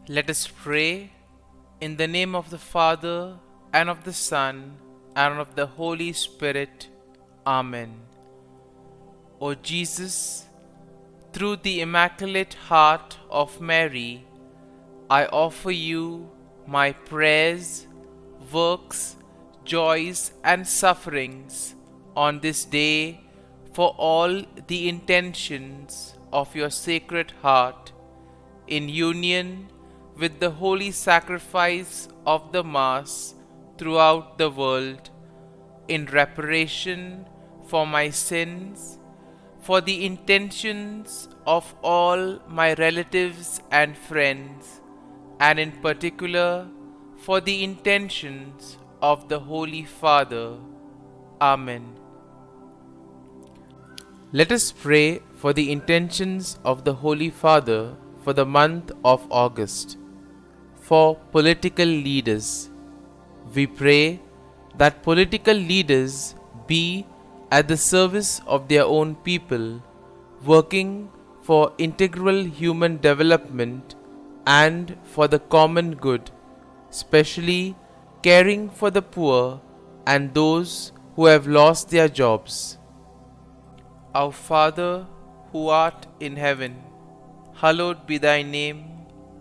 Let us pray in the name of the Father, and of the Son, and of the Holy Spirit. Amen. O Jesus, through the Immaculate Heart of Mary, I offer you my prayers, works, joys, and sufferings on this day for all the intentions of your Sacred Heart, in union with the holy sacrifice of the Mass throughout the world, in reparation for my sins, for the intentions of all my relatives and friends, and in particular for the intentions of the Holy Father. Amen. Let us pray for the intentions of the Holy Father for the month of August. For political leaders, we pray that political leaders be at the service of their own people, working for integral human development and for the common good, especially caring for the poor and those who have lost their jobs. Our Father, who art in heaven, hallowed be thy name.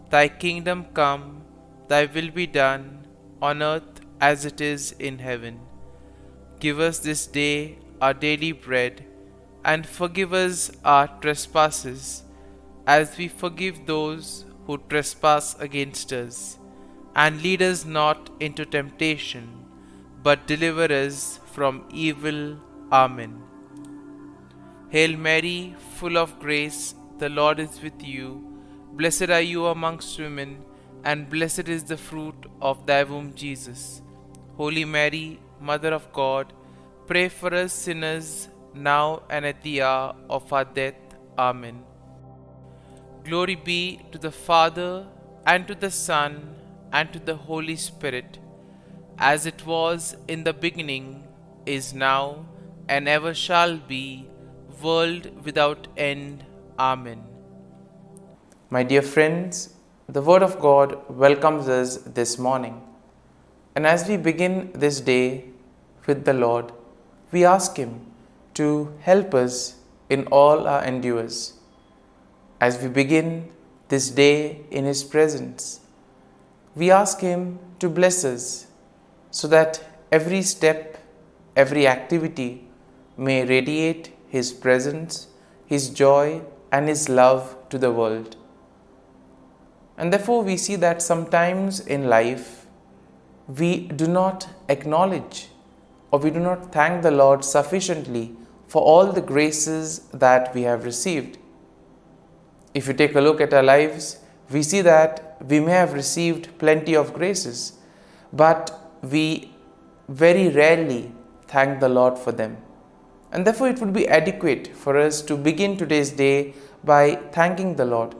Thy kingdom come, thy will be done, on earth as it is in heaven. Give us this day our daily bread, and forgive us our trespasses, as we forgive those who trespass against us. And lead us not into temptation, but deliver us from evil. Amen. Hail Mary, full of grace, the Lord is with you. Blessed are you amongst women, and blessed is the fruit of thy womb, Jesus. Holy Mary, Mother of God, pray for us sinners, now and at the hour of our death. Amen. Glory be to the Father, and to the Son, and to the Holy Spirit, as it was in the beginning, is now, and ever shall be, world without end. Amen. My dear friends, the Word of God welcomes us this morning. And as we begin this day with the Lord, we ask Him to help us in all our endeavors. As we begin this day in His presence, we ask Him to bless us so that every step, every activity may radiate His presence, His joy, and His love to the world. And therefore we see that sometimes in life we do not acknowledge or we do not thank the Lord sufficiently for all the graces that we have received. If you take a look at our lives, we see that we may have received plenty of graces, but we very rarely thank the Lord for them. And therefore it would be adequate for us to begin today's day by thanking the Lord.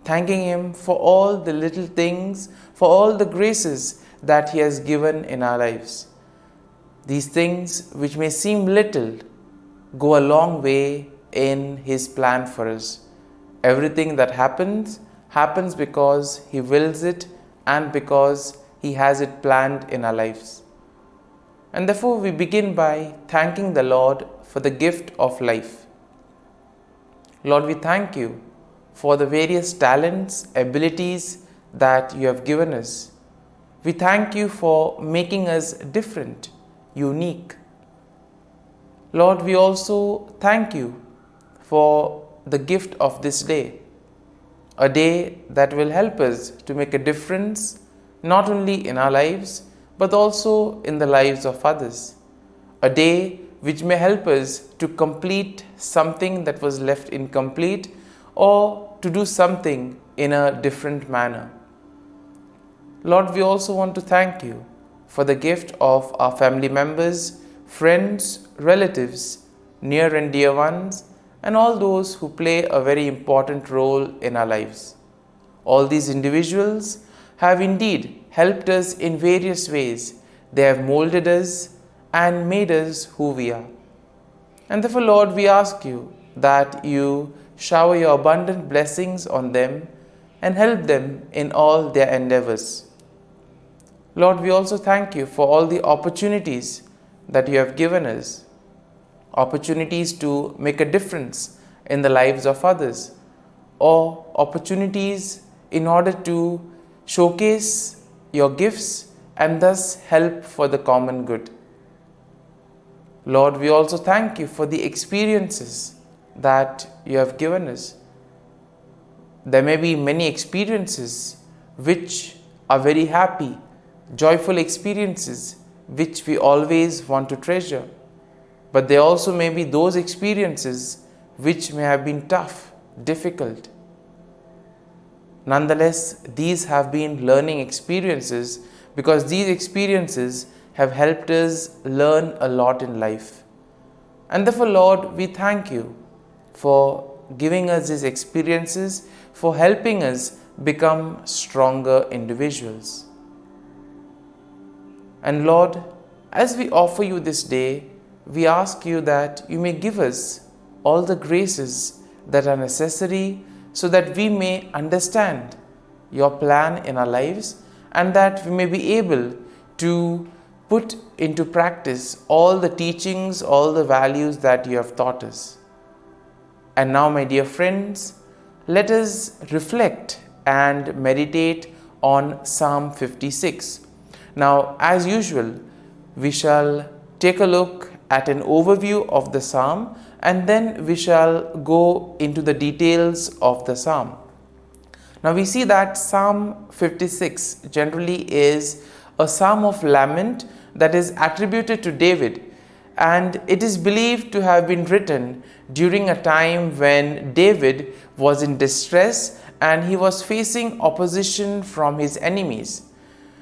Thanking Him for all the little things, for all the graces that He has given in our lives. These things which may seem little go a long way in His plan for us. Everything that happens because He wills it and because He has it planned in our lives. And therefore we begin by thanking the Lord for the gift of life. Lord, we thank You for the various talents, abilities that You have given us. We thank You for making us different, unique. Lord, we also thank You for the gift of this day, a day that will help us to make a difference not only in our lives but also in the lives of others, a day which may help us to complete something that was left incomplete or to do something in a different manner. Lord, we also want to thank You for the gift of our family members, friends, relatives, near and dear ones, and all those who play a very important role in our lives. All these individuals have indeed helped us in various ways. They have molded us and made us who we are. And therefore, Lord, we ask You that You shower Your abundant blessings on them, and help them in all their endeavors. Lord, we also thank you for all the opportunities that you have given us, opportunities to make a difference in the lives of others, or opportunities in order to showcase your gifts and thus help for the common good. Lord, we also thank you for the experiences that you have given us. There may be many experiences which are very happy, joyful experiences which we always want to treasure. But there also may be those experiences which may have been tough, difficult. Nonetheless, these have been learning experiences because these experiences have helped us learn a lot in life. And therefore, Lord, we thank you for giving us these experiences, for helping us become stronger individuals. And Lord, as we offer you this day, we ask you that you may give us all the graces that are necessary so that we may understand your plan in our lives and that we may be able to put into practice all the teachings, all the values that you have taught us. And now, my dear friends, let us reflect and meditate on Psalm 56. Now, as usual, we shall take a look at an overview of the psalm and then we shall go into the details of the psalm. Now, we see that Psalm 56 generally is a psalm of lament that is attributed to David, and it is believed to have been written during a time when David was in distress and he was facing opposition from his enemies.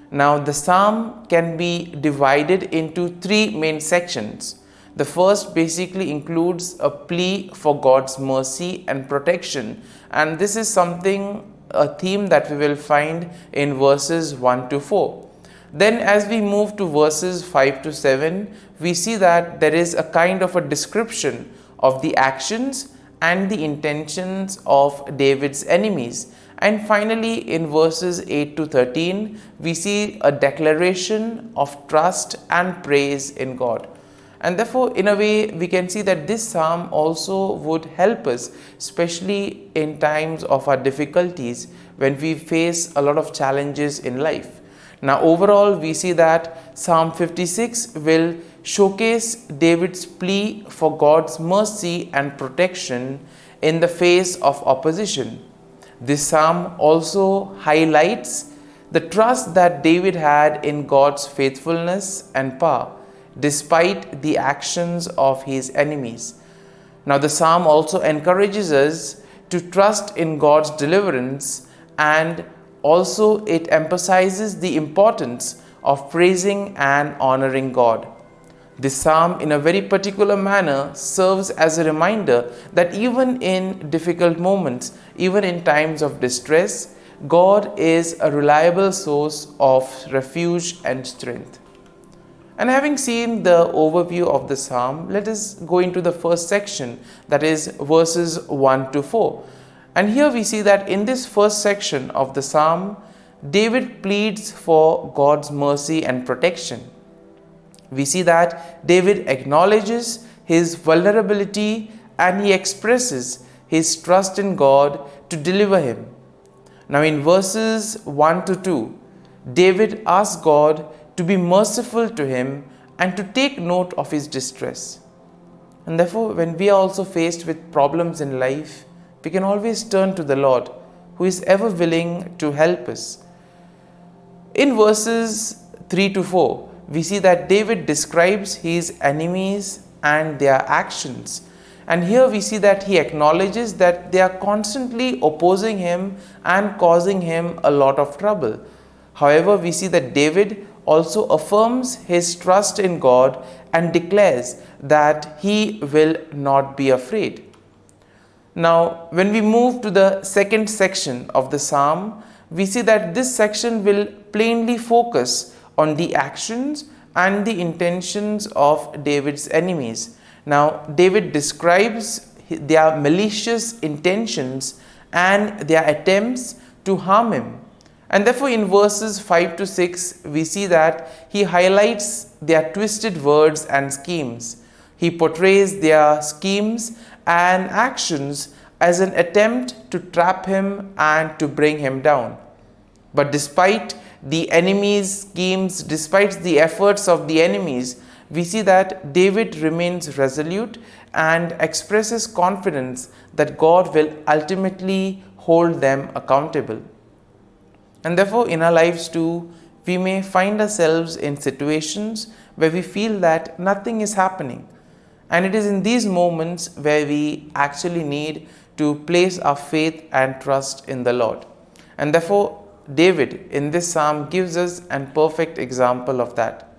Now, the psalm can be divided into three main sections. The first basically includes a plea for God's mercy and protection, and this is a theme that we will find in verses 1 to 4. Then as we move to verses 5 to 7, we see that there is a kind of a description of the actions and the intentions of David's enemies. And finally, in verses 8 to 13, we see a declaration of trust and praise in God. And therefore, in a way, we can see that this psalm also would help us, especially in times of our difficulties when we face a lot of challenges in life. Now, overall, we see that Psalm 56 will showcase David's plea for God's mercy and protection in the face of opposition. This psalm also highlights the trust that David had in God's faithfulness and power, despite the actions of his enemies. Now, the psalm also encourages us to trust in God's deliverance, and also it emphasizes the importance of praising and honoring God. This psalm, in a very particular manner, serves as a reminder that even in difficult moments, even in times of distress, God is a reliable source of refuge and strength. And having seen the overview of the psalm, let us go into the first section, that is verses 1 to 4. And here we see that in this first section of the psalm, David pleads for God's mercy and protection. We see that David acknowledges his vulnerability and he expresses his trust in God to deliver him. Now, in verses 1 to 2, David asks God to be merciful to him and to take note of his distress. And therefore, when we are also faced with problems in life, we can always turn to the Lord, who is ever willing to help us. In verses 3 to 4, we see that David describes his enemies and their actions. And here we see that he acknowledges that they are constantly opposing him and causing him a lot of trouble. However, we see that David also affirms his trust in God and declares that he will not be afraid. Now, when we move to the second section of the psalm, we see that this section will plainly focus on the actions and the intentions of David's enemies. Now, David describes their malicious intentions and their attempts to harm him. And therefore, in verses 5 to 6, we see that he highlights their twisted words and schemes. He portrays their schemes and actions as an attempt to trap him and to bring him down. But despite the enemy's schemes, despite the efforts of the enemies, we see that David remains resolute and expresses confidence that God will ultimately hold them accountable. And therefore, in our lives too, we may find ourselves in situations where we feel that nothing is happening. And it is in these moments where we actually need to place our faith and trust in the Lord. And therefore, David in this psalm gives us a perfect example of that.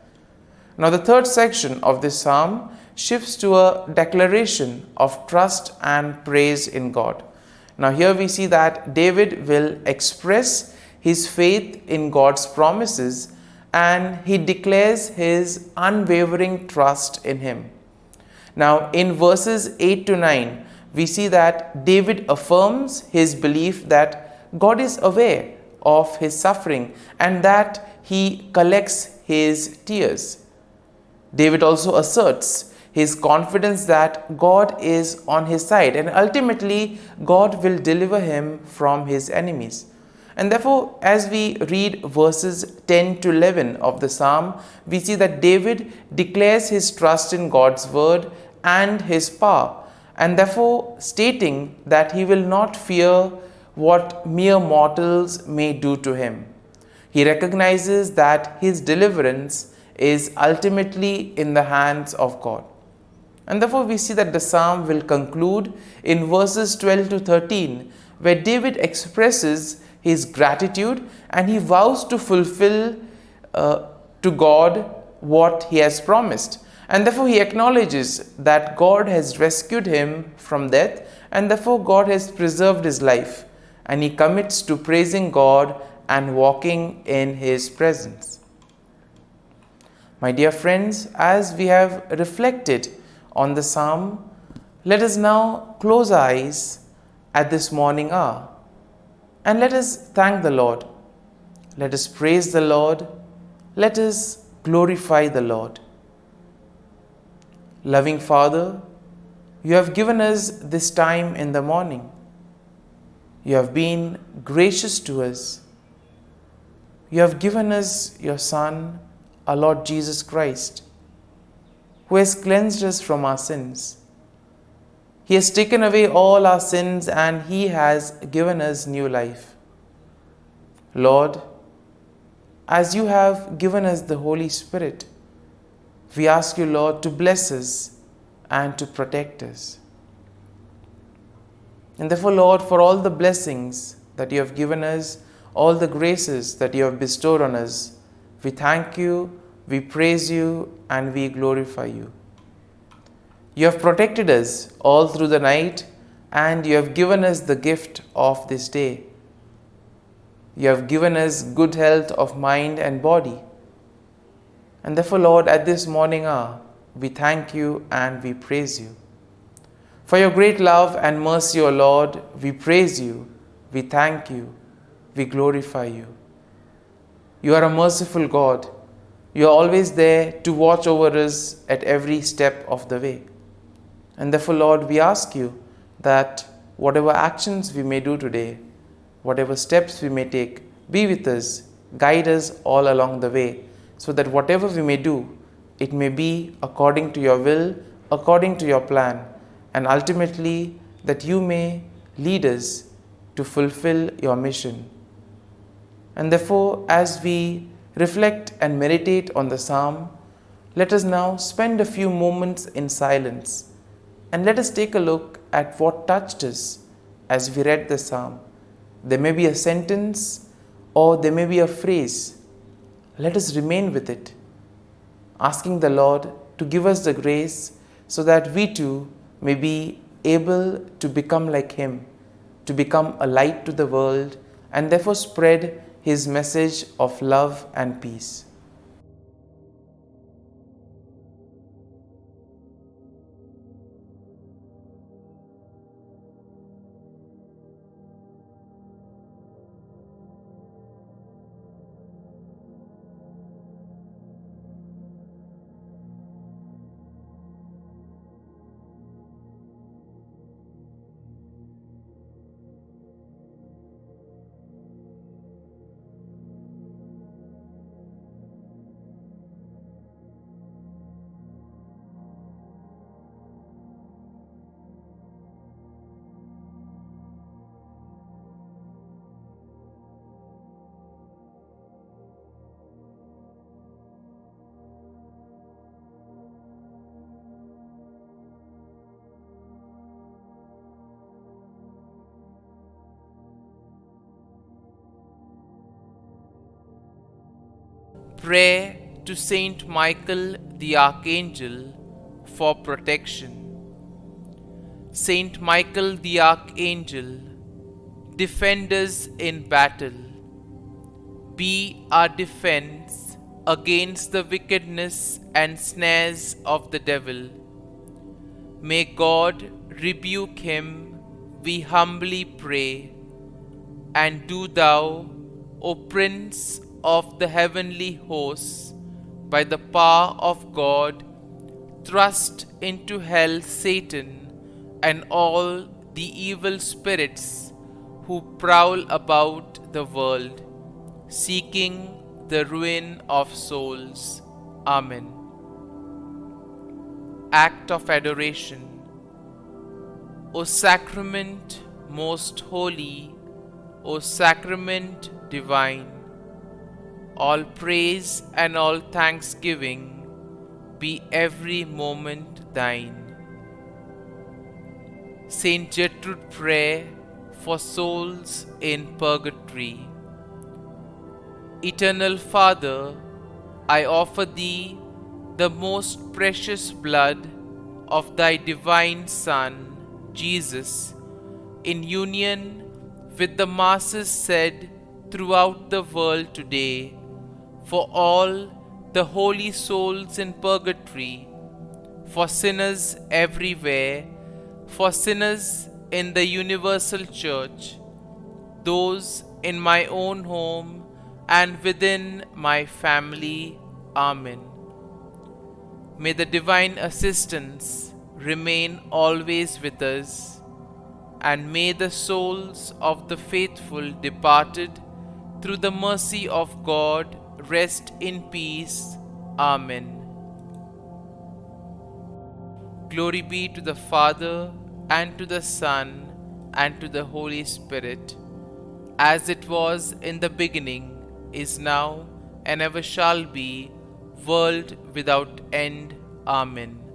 Now, the third section of this psalm shifts to a declaration of trust and praise in God. Now, here we see that David will express his faith in God's promises and he declares his unwavering trust in him. Now, in verses 8 to 9, we see that David affirms his belief that God is aware of his suffering and that he collects his tears. David also asserts his confidence that God is on his side and ultimately God will deliver him from his enemies. And therefore, as we read verses 10 to 11 of the psalm, we see that David declares his trust in God's word and his power, and therefore stating that he will not fear what mere mortals may do to him. He recognizes that his deliverance is ultimately in the hands of God. And therefore we see that the psalm will conclude in verses 12 to 13, where David expresses his gratitude and he vows to fulfill to God what he has promised. And therefore he acknowledges that God has rescued him from death and therefore God has preserved his life. And he commits to praising God and walking in his presence. My dear friends, as we have reflected on the psalm, let us now close our eyes at this morning hour and let us thank the Lord. Let us praise the Lord. Let us glorify the Lord. Loving Father, you have given us this time in the morning. You have been gracious to us. You have given us your Son, our Lord Jesus Christ, who has cleansed us from our sins. He has taken away all our sins and He has given us new life. Lord, as you have given us the Holy Spirit, we ask you, Lord, to bless us and to protect us. And therefore, Lord, for all the blessings that you have given us, all the graces that you have bestowed on us, we thank you, we praise you, and we glorify you. You have protected us all through the night, and you have given us the gift of this day. You have given us good health of mind and body. And therefore, Lord, at this morning hour, we thank you and we praise you. For your great love and mercy, O Lord, we praise you, we thank you, we glorify you. You are a merciful God. You are always there to watch over us at every step of the way. And therefore, Lord, we ask you that whatever actions we may do today, whatever steps we may take, be with us, guide us all along the way, so that whatever we may do, it may be according to your will, according to your plan, and ultimately that you may lead us to fulfill your mission. And therefore, as we reflect and meditate on the psalm, let us now spend a few moments in silence and let us take a look at what touched us as we read the psalm. There may be a sentence or there may be a phrase. Let us remain with it, asking the Lord to give us the grace so that we too may be able to become like Him, to become a light to the world and therefore spread His message of love and peace. Prayer to Saint Michael the Archangel for protection. Saint Michael the Archangel, defend us in battle. Be our defense against the wickedness and snares of the devil. May God rebuke him, we humbly pray. And do thou, O Prince of the heavenly hosts, by the power of God, thrust into hell Satan and all the evil spirits who prowl about the world, seeking the ruin of souls. Amen. Act of Adoration. O Sacrament most holy, O Sacrament divine, all praise and all thanksgiving be every moment thine. Saint Gertrude Prayer for souls in purgatory. Eternal Father, I offer Thee the most precious blood of Thy divine Son, Jesus, in union with the masses said throughout the world today, for all the holy souls in purgatory, for sinners everywhere, for sinners in the universal church, those in my own home and within my family. Amen. May the divine assistance remain always with us, and may the souls of the faithful departed through the mercy of God rest in peace. Amen. Glory be to the Father, and to the Son, and to the Holy Spirit, as it was in the beginning, is now, and ever shall be, world without end. Amen.